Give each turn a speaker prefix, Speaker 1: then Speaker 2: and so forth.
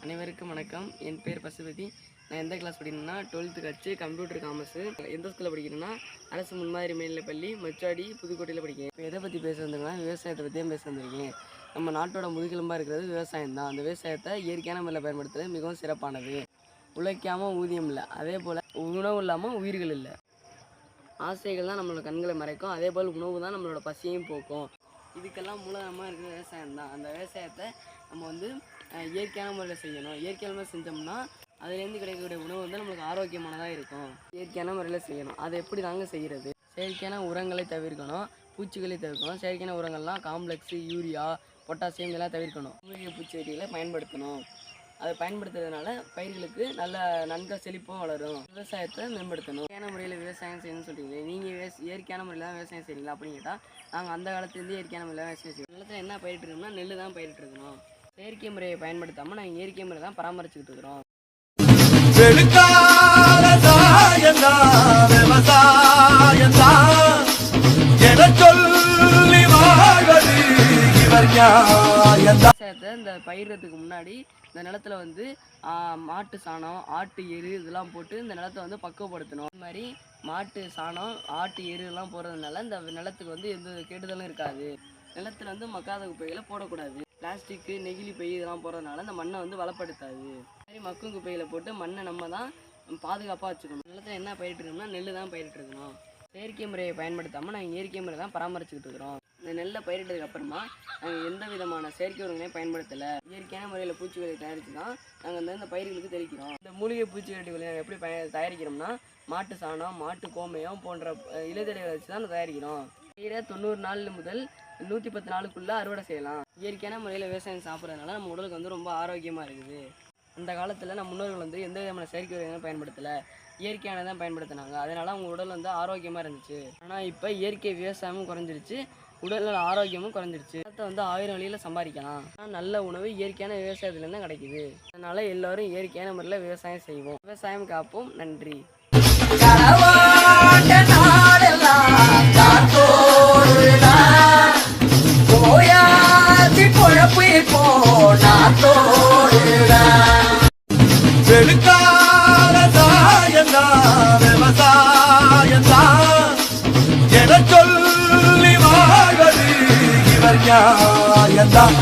Speaker 1: அனைவருக்கும் வணக்கம். என் பேர் பசுபதி. நான் எந்த கிளாஸ் படிக்கணும்னா 12th கட்சி கம்ப்யூட்டர் காமர்ஸு. எந்த ஸ்கூலில் படிக்கிறேன்னா அரசு முன்மாதிரி மேல்நிலைப்பள்ளி மச்சாடி புதுக்கோட்டையில் படிக்கிறேன். இப்போ எதை பற்றி பேச வந்திருக்கேன்னா விவசாயத்தை பற்றி தான் பேச வந்திருக்கேன். நம்ம நாட்டோட முதுகெலும்பாக இருக்கிறது விவசாயம் தான். அந்த விவசாயத்தை இயற்கையான முறையில் பயன்படுத்துறது மிகவும் சிறப்பானது. உழைக்காமல் ஊதியம் இல்லை, அதே போல் உணவு இல்லாமல் உயிர்கள் இல்லை. ஆசைகள் தான் நம்மளோட கண்களை மறைக்கும், அதே போல் உணவு தான் நம்மளோட பசியையும் போக்கும். இதுக்கெல்லாம் மூலமாக இருக்கிற விவசாயம் தான். அந்த விவசாயத்தை நம்ம இயற்கையான முறையில் செய்யணும். இயற்கையான முறையில் செஞ்சோம்னா அதுலேருந்து கிடைக்கக்கூடிய உணவு நம்மளுக்கு ஆரோக்கியமானதாக இருக்கும். இயற்கையான முறையில் செய்யணும். அதை எப்படி தாங்க செய்கிறது? செயற்கையான உரங்களை தவிர்க்கணும், பூச்சிகளை தவிர்க்கணும். செயற்கையான உரங்கள்லாம் காம்ப்ளெக்ஸு, யூரியா, பொட்டாசியம் இதெல்லாம் தவிர்க்கணும். மூலிகை பூச்சிகளை பயன்படுத்தணும். அதை பயன்படுத்துறதுனால பயிர்களுக்கு நல்ல நன்கு செழிப்பும் வளரும். விவசாயத்தை மேம்படுத்தணும். இயற்கையான முறையில் விவசாயம் செய்யணும்னு சொல்கிறீங்க. நீங்கள் இயற்கையான முறையில் தான் விவசாயம் செய்கிறீங்களா அப்படின்னு கேட்டால், நாங்கள் அந்த காலத்துலேருந்து இயற்கையான முறையில் தான் விவசாயம் செய்வோம். நிலத்தில் என்ன பயிரிட்டுருக்கோம்னா நெல் தான் பயிரிட்டுருக்கணும். செயற்கை முறையை பயன்படுத்தாமல் நாங்கள் இயற்கை முறை தான் பராமரிச்சுக்கிட்டு இருக்கிறோம். விவசாயத்தை இந்த பயிரத்துக்கு முன்னாடி இந்த நிலத்துல மாட்டு சாணம், ஆட்டு எரு இதெல்லாம் போட்டு இந்த நிலத்தை பக்குவப்படுத்தணும். இது மாதிரி மாட்டு சாணம், ஆட்டு எரு எல்லாம் போடுறதுனால இந்த நிலத்துக்கு எந்த கெடுதலும் இருக்காது. நிலத்துல மக்காத குப்பைகளை போடக்கூடாது. பிளாஸ்டிக்கு, நெகிழி பை இதெல்லாம் போடுறதுனால இந்த மண்ணை வளப்படுத்தாது. மாதிரி மக்கும் குப்பைகளை போட்டு மண்ணை நம்ம தான் பாதுகாப்பாக வச்சுக்கணும். நிலத்தில் என்ன பயிரிட்டுருக்கோம்னா நெல் தான் பயிரிட்டுருக்கணும். செயற்கை முறையை பயன்படுத்தாமல் நாங்கள் இயற்கை முறை தான் பராமரிச்சுக்கிட்டு இருக்கிறோம். இந்த நெல்லை பயிரிட்டதுக்கு அப்புறமா நாங்கள் எந்த விதமான செயற்கை உரங்களையும் பயன்படுத்தலை. இயற்கையான முறையில் பூச்சிகளை தயாரித்து தான் நாங்கள் இந்த பயிர்களுக்கு தெளிக்கிறோம். இந்த மூலிகை பூச்சிக்கொல்லிகளை நாங்கள் எப்படி தயாரிக்கிறோம்னா மாட்டு சாணம், மாட்டு கோமயம் போன்ற இலைத்தடைகளை வச்சு தான் தயாரிக்கிறோம். பயிரை 90 நாள் முதல் 110 நாளுக்குள்ளே அறுவடை செய்யலாம். இயற்கையான முறையில் விவசாயம் சாப்பிட்றதுனால நம்ம உடலுக்கு ரொம்ப ஆரோக்கியமாக இருக்குது. அந்த காலத்தில் நம்ம முன்னோர்கள் எந்த விதமான செயற்கை உரங்களும் பயன்படுத்தலை, இயற்கையானதான் பயன்படுத்தினாங்க. அதனால் அவங்க உடல் ஆரோக்கியமாக இருந்துச்சு. ஆனால் இப்போ இயற்கை விவசாயமும் குறைஞ்சிருச்சு, உடல் ஆரோக்கியமும் குறைஞ்சிருச்சு. அதை 1000 வழியில் சம்பாதிக்கலாம். ஆனால் நல்ல உணவு இயற்கையான விவசாயத்துலேருந்து தான் கிடைக்குது. அதனால் எல்லோரும் இயற்கையான முறையில் விவசாயம் செய்வோம். விவசாயம் காப்போம். நன்றி.
Speaker 2: சொல்லி வாழ்வது இவர் நியாயம்தான்.